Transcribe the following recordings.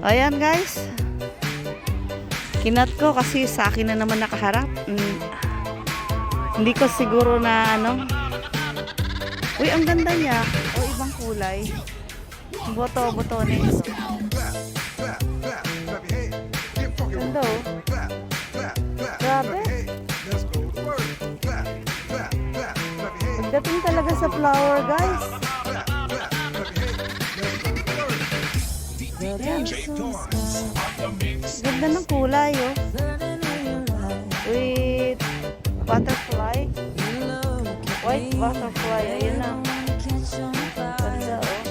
Ayan guys, kinat ko kasi sa akin na naman nakaharap. Hindi ko siguro na ano. Uy, ang ganda niya. O, ibang kulay. Botones. Ganda oh. Grabe. Pagdating talaga sa flower guys. Ayan. Ganda ng kulay oh. With butterfly. White butterfly. Ayun na. Ganda oh.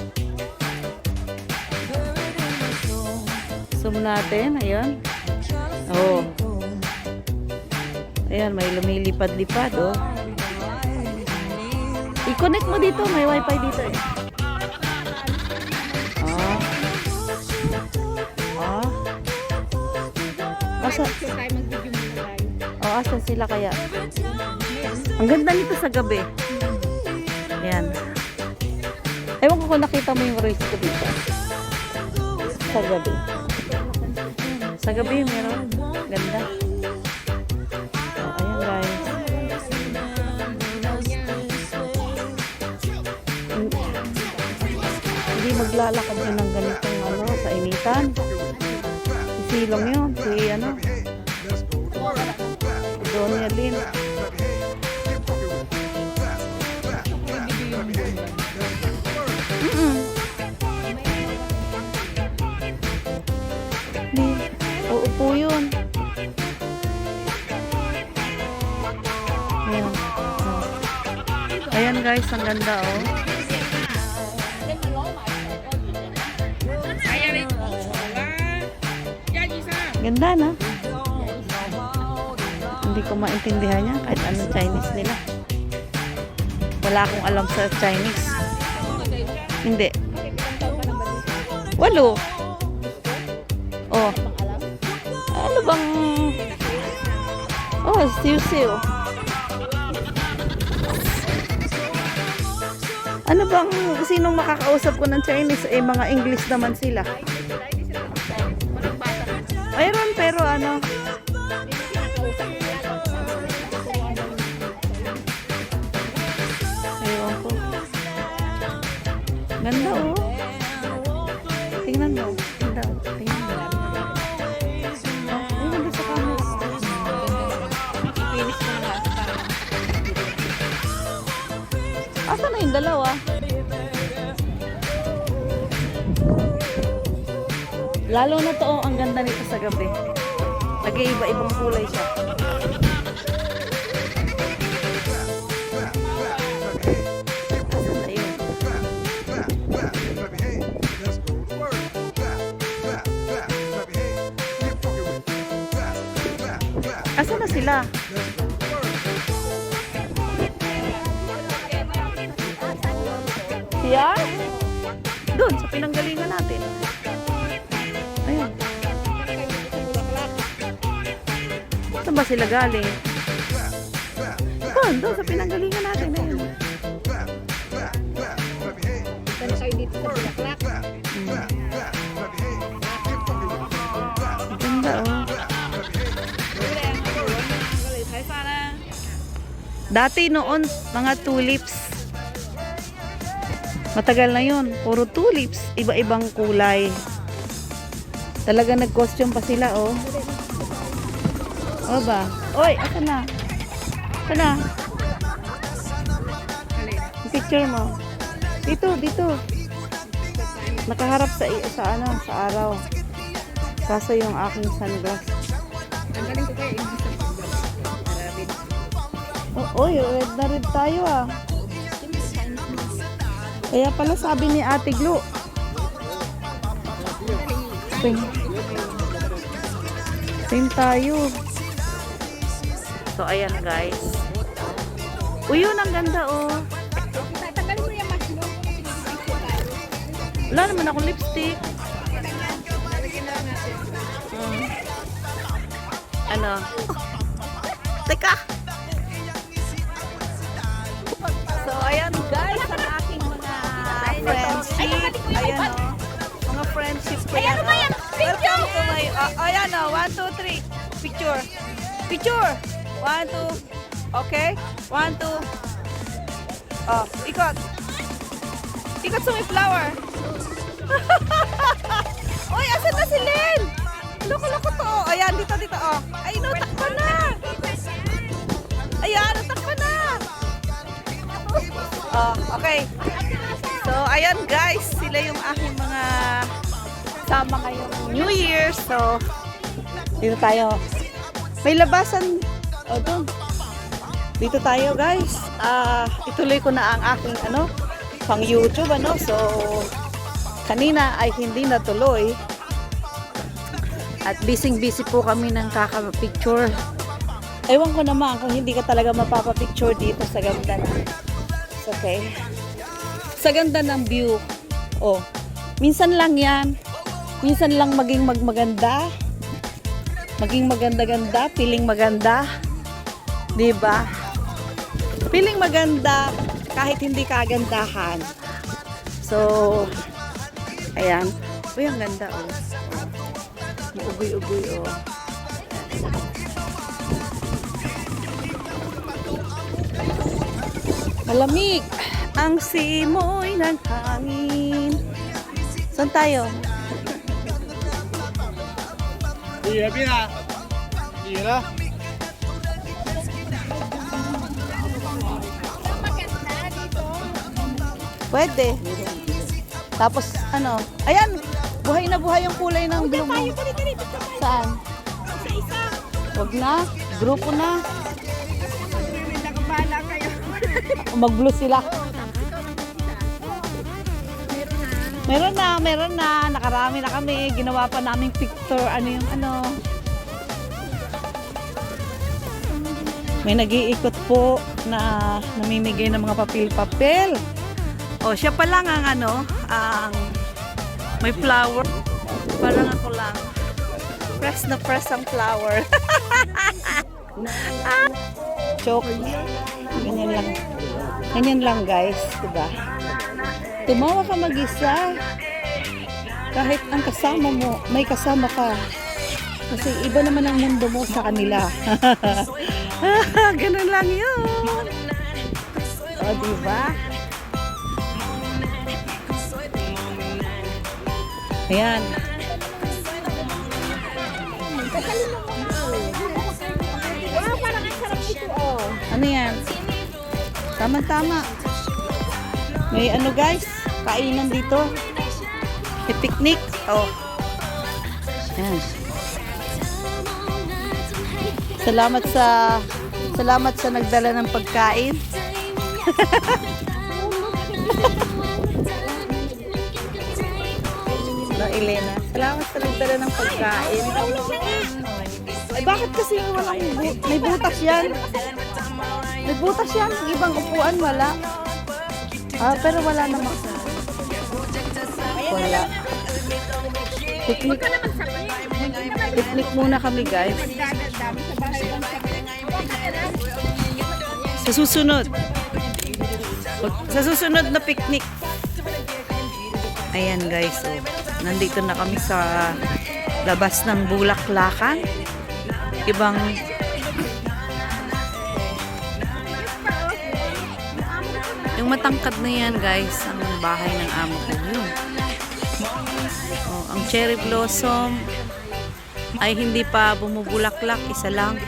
Zoom natin. Ayun. Oh. Ayan, may lumilipad-lipad oh. I-connect mo dito. May wifi dito eh. Asan sila kaya? Ang ganda nito sa gabi. Ayan. Ewan ko kung nakita mo yung reels ko dito. Sa gabi. Sa gabi meron. Ganda. Ayan guys. Hindi maglalakad yun ng ganitong ano, sa initan. Silong yun. Si ano. Donya Lin. Uupo yun. Ayan. Ayan guys, ang ganda oh. Ganda na. Hindi ko maintindihan niya kahit anong Chinese nila. Wala akong alam sa Chinese. Hindi. 8. Oh. Ano bang... Oh, siw-siw. Ano bang... Sinong makakausap ko ng Chinese? Eh, mga English naman sila. Mayroon, pero ano... Ganda oh. Tingnan mo. Ganda. Tingnan mo. Ay, ganda sa kamas. Finish mo na. Asa na yung dalawa? Lalo na to oh, ang ganda nito sa gabi. Nag-iiba-ibang kulay siya. Asa na sila? Siya? Doon, sa pinanggalingan natin. Ayun. Saan ba sila galing? Doon, sa pinanggalingan natin. Ayun. Saan kayo dito sa Bulaklak? Ganda oh. Dati noon, mga tulips. Matagal na yun. Puro tulips. Iba-ibang kulay. Talaga nag-costume pa sila, oh. O ba? Oy, asa na? Asa na? Picture mo. Dito, dito. Nakaharap sa ano, sa araw. Kaso yung aking sunglass. Ang galing ko kayo. Oy, red na red tayo ah. Kaya pala sabi ni Ate Glo. Same tayo. So ayan guys. Uy, yun ang ganda oh. Tagalin mo yung mask mo. Wala naman akong lipstick. Ano? Teka. Ayan o. Mga friendship ko yan. Ayan yan. Picture! Ayan o. 1, 2, 3. Picture. Picture! 1, 2. Okay? 1, 2. Oh, ikot. Ikot sa may flower. Uy, asan na si Len? Loko-loko to. Ayan, dito. Oh. Ay, no, takpa na. Ayan, takpa na. Oh, okay. So, ayan guys, sila yung aking mga sama ngayong New Year. So, dito tayo. May labasan. O, doon. Dito tayo guys. Ituloy ko na ang aking pang YouTube So, kanina ay hindi natuloy. At busy po kami ng kakapicture. Ewan ko naman kung hindi ka talaga mapapapicture dito sa ganda na. It's okay. Sa ganda ng view. Oh, minsan lang yan. Minsan lang maging maganda. Maging maganda-ganda, feeling maganda. 'Di ba? Feeling maganda kahit hindi kagandahan. So, ayan. Uy, ang ganda oh. Ugoy-ugoy oh. Malamig ang simoy ng hangin. Saan tayo? Iya, Bina. Iya. Pwede. Tapos ayan, buhay na buhay yung kulay ng blue mo. Saan? Wag na, grupo na. Nakabahala kayo. Mag-blue sila. Meron na. Nakarami na kami. Ginawa pa naming picture. May nag-iikot po na namimigay ng mga papel-papel. O, siya pa lang ang ang may flower. Parang ako lang. Press na press ang flower. Joke. Ganyan lang guys, diba? Tumawa ka mag-isa. Kahit ang kasama mo, may kasama ka. Kasi iba naman ang mundo mo sa kanila. Ganun lang yun. O, diba? Ayan. Wow, parang ang sarap ito oh. Ano yan? Tama-tama. May guys, kainan dito. May picnic. Oh. Yan. Salamat sa nagdala ng pagkain. No, Elena. Salamat sa nagdala ng pagkain. Ay, bakit kasi walang may butas yan? May butas yan. Yung ibang upuan, wala. Pero wala naman. Wala. Picnic. Picnic muna kami, guys. Sa susunod. Sa susunod na picnic. Ayan, guys. So, nandito na kami sa labas ng Bulaklakan. Ibang yung matangkad na yan guys, ang bahay ng amo ko yun. Oh, ang cherry blossom ay hindi pa bumubulaklak, isa lang.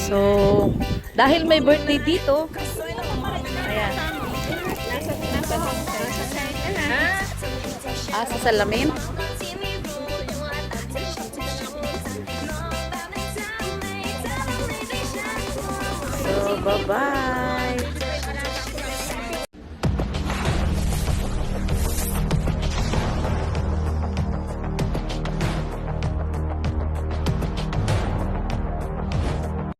So, dahil may birthday dito, ayan. Sa salamin. So, bye-bye.